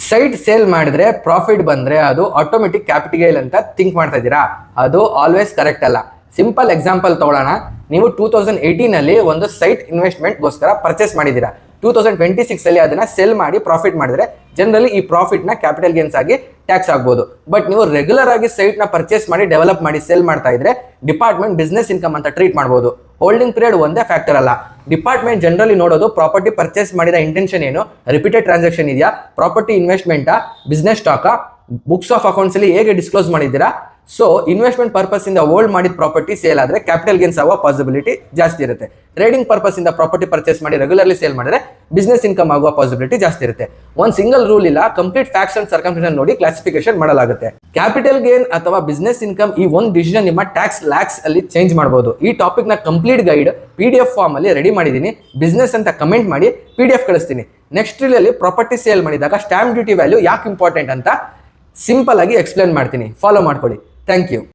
Site sale ಮಾಡಿದ್ರೆ profit ಬಂದ್ರೆ ಅದು ಆಟೋಮೆಟಿಕ್ ಕ್ಯಾಪಿಟಲ್ ಗೇನ್ ಅಂತ ಥಿಂಕ್ ಮಾಡ್ತಾ ಇದ್ದೀರಾ? ಅದು ಆಲ್ವೇಸ್ ಕರೆಕ್ಟ್ ಅಲ್ಲ. ಸಿಂಪಲ್ ಎಕ್ಸಾಂಪಲ್ ತಗೊಳ್ಳೋಣ. ನೀವು 2018 ಅಲ್ಲಿ ಒಂದು ಸೈಟ್ ಇನ್ವೆಸ್ಟ್ಮೆಂಟ್ಗೋಸ್ಕರ ಪರ್ಚೇಸ್ ಮಾಡಿದ್ದೀರಾ. 2026 ಅಲ್ಲಿ ಅದನ್ನ ಸೆಲ್ ಮಾಡಿ ಪ್ರಾಫಿಟ್ ಮಾಡಿದ್ರೆ ಜನರಲಿ ಈ ಪ್ರಾಫಿಟ್ ನ ಕ್ಯಾಪಿಟಲ್ ಗೇನ್ಸ್ ಆಗಿ ಟ್ಯಾಕ್ಸ್ ಆಗ್ಬೋದು. ಬಟ್ ನೀವು ರೆಗ್ಯುಲರ್ ಆಗಿ ಸೈಟ್ ನ ಪರ್ಚೇಸ್ ಮಾಡಿ ಡೆವಲಪ್ ಮಾಡಿ ಸೆಲ್ ಮಾಡ್ತಾ ಇದ್ರೆ ಡಿಪಾರ್ಟ್ಮೆಂಟ್ ಬಿಸ್ನೆಸ್ ಇನ್ಕಮ್ ಅಂತ ಟ್ರೀಟ್ ಮಾಡಬಹುದು. ಹೋಲ್ಡಿಂಗ್ ಪೀರಿಯಡ್ ಒಂದೇ ಫ್ಯಾಕ್ಟರ್ ಅಲ್ಲ. ಡಿಪಾರ್ಟ್ಮೆಂಟ್ ಜನರಲಿ ನೋಡೋದು ಪ್ರಾಪರ್ಟಿ ಪರ್ಚೇಸ್ ಮಾಡಿದ ಇಂಟೆನ್ಷನ್ ಏನು, ರಿಪೀಟೆಡ್ ಟ್ರಾನ್ಸಾಕ್ಷನ್ ಇದೆಯಾ, ಪ್ರಾಪರ್ಟಿ ಇನ್ವೆಸ್ಟ್ಮೆಂಟಾ, ಬಿಸ್ನೆಸ್ ಸ್ಟಾಕಾ, ಬುಕ್ಸ್ ಆಫ್ ಅಕೌಂಟ್ಸ್ ಅಲ್ಲಿ ಹೇಗೆ ಡಿಸ್ಕ್ಲೋಸ್ ಮಾಡಿದ್ದೀರಾ. ಸೊ ಇನ್ವೆಸ್ಟ್ಮೆಂಟ್ ಪರ್ಪಸ್ ಇಂದ ಹೋಲ್ಡ್ ಮಾಡಿದ ಪ್ರಾಪರ್ಟಿ ಸೇಲ್ ಆದ್ರೆ ಕ್ಯಾಪಿಟಲ್ ಗೇನ್ಸ್ ಆಗುವ ಪಾಸಿಬಿಲಿಟಿ ಜಾಸ್ತಿ ಇರುತ್ತೆ. ಟ್ರೇಡಿಂಗ್ ಪರ್ಪಸ್ ಇಂದ ಪ್ರಾಪರ್ಟಿ ಪರ್ಚೇಸ್ ಮಾಡಿ ರೆಗ್ಯುಲರ್ಲಿ ಸೇಲ್ ಮಾಡಿದ್ರೆ ಬಿಸ್ನೆಸ್ ಇನ್ಕಮ್ ಆಗುವ ಪಾಸಿಬಿಲಿಟಿ ಜಾಸ್ತಿ ಇರುತ್ತೆ. ಒಂದು ಸಿಂಗಲ್ ರೂಲ್ ಇಲ್ಲ, ಕಂಪ್ಲೀಟ್ ಫ್ಯಾಕ್ಟ್ಸ್ ಅಂಡ್ ಸರ್ಕಮ್ಸ್ಟೆನ್ಸಸ್ ನೋಡಿ ಕ್ಲಾಸಿಫಿಕೇಶನ್ ಮಾಡಲಾಗುತ್ತೆ. ಕ್ಯಾಪಿಟಲ್ ಗೇನ್ ಅಥವಾ ಬಿಸ್ನೆಸ್ ಇನ್ಕಮ್ ಈ ಒಂದು ಡಿಸಿಷನ್ ನಿಮ್ಮ ಟ್ಯಾಕ್ಸ್ ಲ್ಯಾಕ್ಸ್ ಅಲ್ಲಿ ಚೇಂಜ್ ಮಾಡಬಹುದು. ಈ ಟಾಪಿಕ್ ನ ಕಂಪ್ಲೀಟ್ ಗೈಡ್ PDF ಫಾರ್ಮ್ ಅಲ್ಲಿ ರೆಡಿ ಮಾಡಿದ್ದೀನಿ. ಬಿಸ್ನೆಸ್ ಅಂತ ಕಮೆಂಟ್ ಮಾಡಿ PDF ಕಳಿಸ್ತೀನಿ. ನೆಕ್ಸ್ಟ್ ರೀಲ್ ಪ್ರಾಪರ್ಟಿ ಸೇಲ್ ಮಾಡಿದಾಗ ಸ್ಟಾಂಪ್ ಡ್ಯೂಟಿ ವ್ಯಾಲ್ಯೂ ಯಾಕೆ ಇಂಪಾರ್ಟೆಂಟ್ ಅಂತ ಸಿಂಪಲ್ ಆಗಿ ಎಕ್ಸ್ಪ್ಲೇನ್ ಮಾಡ್ತೀನಿ. ಫಾಲೋ ಮಾಡ್ಕೊಳ್ಳಿ. Thank you.